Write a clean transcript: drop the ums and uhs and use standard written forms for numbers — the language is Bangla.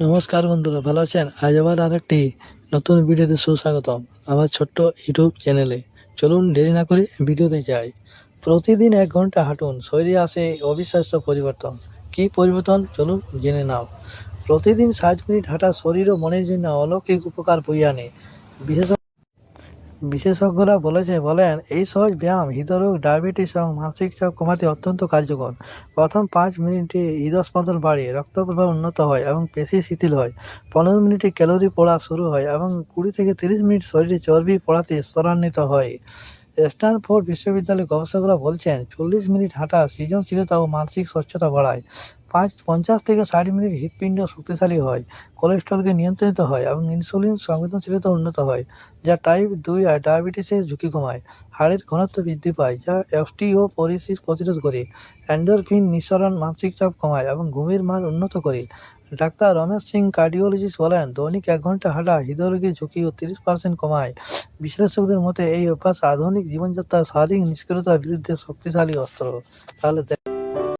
নমস্কার বন্ধুরা, ভালো আছেন? আজ আবার আরেকটি নতুন ভিডিওতে সুস্বাগতম আমার ছোট্ট ইউটিউব চ্যানেলে। চলুন দেরি না করে ভিডিওতে যাই। প্রতিদিন 1 ঘন্টা হাঁটুন, শরীরে আসে অবিশ্বাস্য পরিবর্তন। কী পরিবর্তন চলুন জেনে নাও। প্রতিদিন 60 মিনিট হাঁটা শরীর ও মনের জন্য অলৌকিক উপকার বয়ে আনে। বিশেষজ্ঞরা বলেন এই সহজ ব্যায়াম হৃদরোগ, ডায়াবেটিস এবং মানসিক চাপ কমাতে অত্যন্ত কার্যকর। প্রথম 5 মিনিটে হৃদস্পন্দন বাড়ে, রক্ত প্রবাহ উন্নত হয় এবং পেশি শিথিল হয়। 15 মিনিটে ক্যালোরি পড়া শুরু হয় এবং 20 থেকে 30 মিনিট শরীরে চর্বি পড়াতে ত্বরান্বিত হয়। স্ট্যানফোর্ড বিশ্ববিদ্যালয়ের গবেষকরা বলছেন 40 মিনিট হাঁটা সৃজনশীলতা ও মানসিক স্বচ্ছতা বাড়ায়। 50 থেকে 60 মিনিট হৃৎপিণ্ড শক্তিশালী হয়, কোলেস্টেরলকে নিয়ন্ত্রিত হয় এবং ইনসুলিন সংবেদনশীলতা উন্নত হয়, যা টাইপ 2 ডায়াবেটিসের ঝুঁকি কমায়। হাড়ের ঘনত্ব বৃদ্ধি পায়, যা অস্টিওপোরোসিস প্রতিরোধ করে। এন্ডোরফিন নিঃসরণ মানসিক চাপ কমায় এবং ঘুমের মান উন্নত করে। ডাক্তার রমেশ সিং, কার্ডিওলজিস্ট, বলেন দৈনিক 1 ঘন্টা হাঁটা হৃদরোগের ঝুঁকি 30% কমায়। বিশ্লেষকদের মতে এই অভ্যাস আধুনিক জীবনযাত্রার শারীরিক নিষ্ক্রিয়তার বিরুদ্ধে শক্তিশালী অস্ত্র। তাহলে